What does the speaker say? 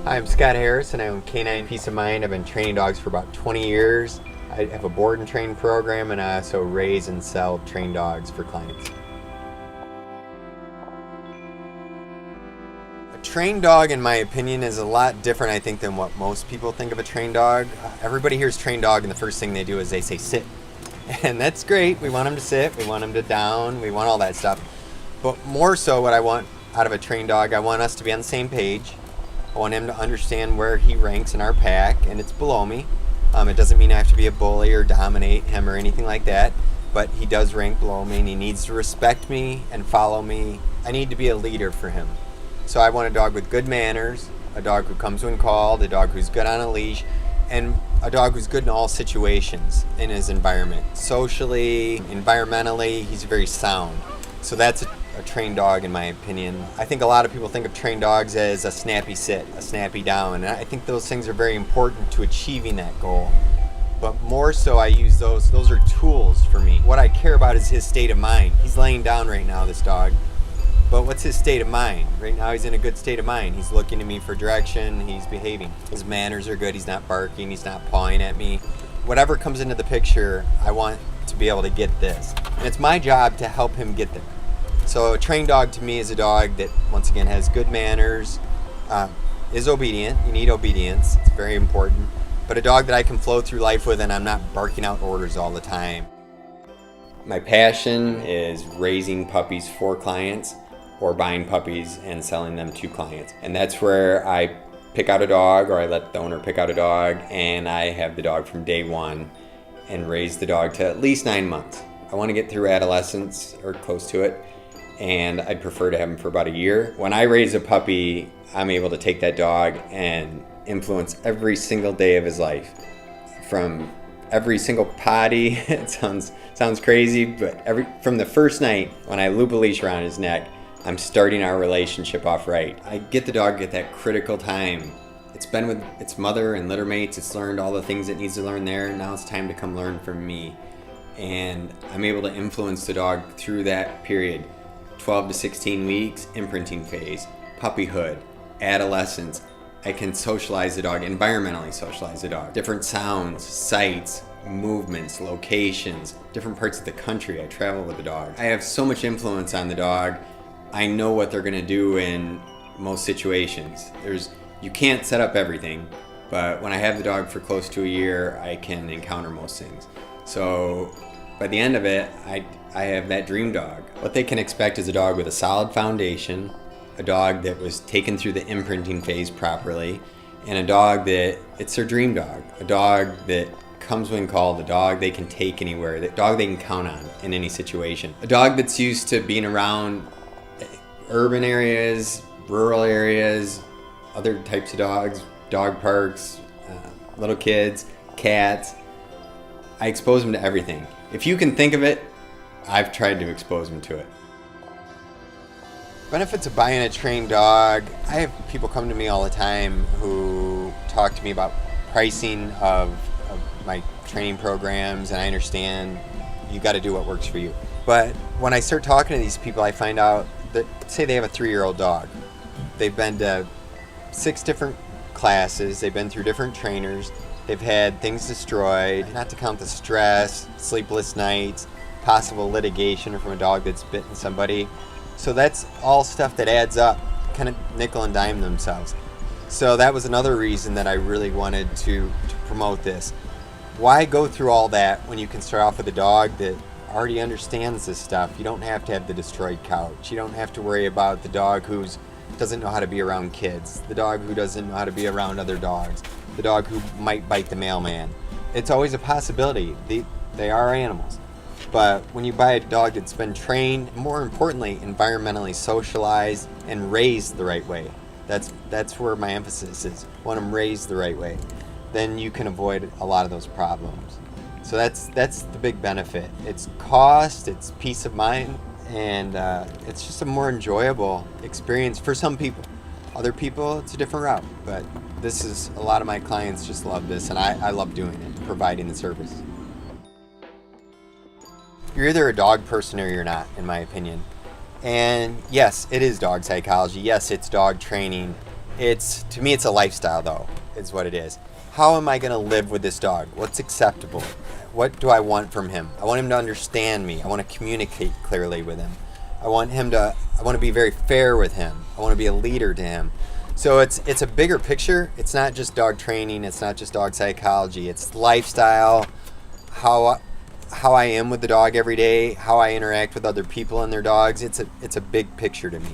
Hi, I'm Scott Harris and I own Canine Peace of Mind. I've been training dogs for about 20 years. I have a board and train program, and I also raise and sell trained dogs for clients. A trained dog, in my opinion, is a lot different, I think, than what most people think of a trained dog. Everybody hears trained dog and the first thing they do is they say sit. And that's great. We want them to sit, we want them to down, we want all that stuff. But more so what I want out of a trained dog, I want us to be on the same page. I want him to understand where he ranks in our pack, and it's below me. It doesn't mean I have to be a bully or dominate him or anything like that, but he does rank below me and he needs to respect me and follow me. I need to be a leader for him. So I want a dog with good manners, a dog who comes when called, a dog who's good on a leash, and a dog who's good in all situations in his environment. Socially, environmentally, he's very sound. So that's a trained dog, in my opinion. I think a lot of people think of trained dogs as a snappy sit, a snappy down, and I think those things are very important to achieving that goal. But more so, I use those are tools for me. What I care about is his state of mind. He's laying down right now, this dog. But what's his state of mind? Right now he's in a good state of mind. He's looking to me for direction, he's behaving. His manners are good, he's not barking, he's not pawing at me. Whatever comes into the picture, I want to be able to get this. And it's my job to help him get there. So a trained dog to me is a dog that, once again, has good manners, is obedient. You need obedience, it's very important. But a dog that I can flow through life with and I'm not barking out orders all the time. My passion is raising puppies for clients or buying puppies and selling them to clients. And that's where I pick out a dog, or I let the owner pick out a dog, and I have the dog from day one and raise the dog to at least 9 months. I want to get through adolescence or close to it, and I'd prefer to have him for about a year. When I raise a puppy, I'm able to take that dog and influence every single day of his life. From every single potty, it sounds crazy, but from the first night when I loop a leash around his neck, I'm starting our relationship off right. I get the dog at that critical time. It's been with its mother and litter mates, it's learned all the things it needs to learn there, now it's time to come learn from me. And I'm able to influence the dog through that period. 12 to 16 weeks, imprinting phase, puppyhood, adolescence. I can socialize the dog, environmentally socialize the dog. Different sounds, sights, movements, locations, different parts of the country. I travel with the dog. I have so much influence on the dog. I know what they're gonna do in most situations. You can't set up everything, but when I have the dog for close to a year, I can encounter most things. So by the end of it, I have that dream dog. What they can expect is a dog with a solid foundation, a dog that was taken through the imprinting phase properly, and a dog that it's their dream dog. A dog that comes when called, a dog they can take anywhere, a dog they can count on in any situation. A dog that's used to being around urban areas, rural areas, other types of dogs, dog parks, little kids, cats. I expose them to everything. If you can think of it, I've tried to expose them to it. Benefits of buying a trained dog. I have people come to me all the time who talk to me about pricing of my training programs, and I understand you got to do what works for you. But when I start talking to these people, I find out that, say they have a 3-year-old dog. They've been to 6 different classes, they've been through different trainers, they've had things destroyed, not to count the stress, sleepless nights, possible litigation from a dog that's bitten somebody. So that's all stuff that adds up, kind of nickel and dime themselves. So that was another reason that I really wanted to promote this. Why go through all that when you can start off with a dog that already understands this stuff? You don't have to have the destroyed couch. You don't have to worry about the dog who doesn't know how to be around kids, the dog who doesn't know how to be around other dogs, the dog who might bite the mailman. It's always a possibility. They are animals. But when you buy a dog that's been trained, more importantly, environmentally socialized and raised the right way, that's where my emphasis is. Want them raised the right way, then you can avoid a lot of those problems. So that's the big benefit. It's cost, it's peace of mind, and it's just a more enjoyable experience for some people. Other people, it's a different route, but a lot of my clients just love this, and I love doing it, providing the service. You're either a dog person or you're not, in my opinion. And yes, it is dog psychology. Yes, it's dog training. To me, it's a lifestyle, though, is what it is. How am I going to live with this dog? What's acceptable? What do I want from him? I want him to understand me. I want to communicate clearly with him. I want to be very fair with him. I want to be a leader to him. So it's a bigger picture. It's not just dog training. It's not just dog psychology. It's lifestyle, how I am with the dog every day, how I interact with other people and their dogs. It's a big picture to me.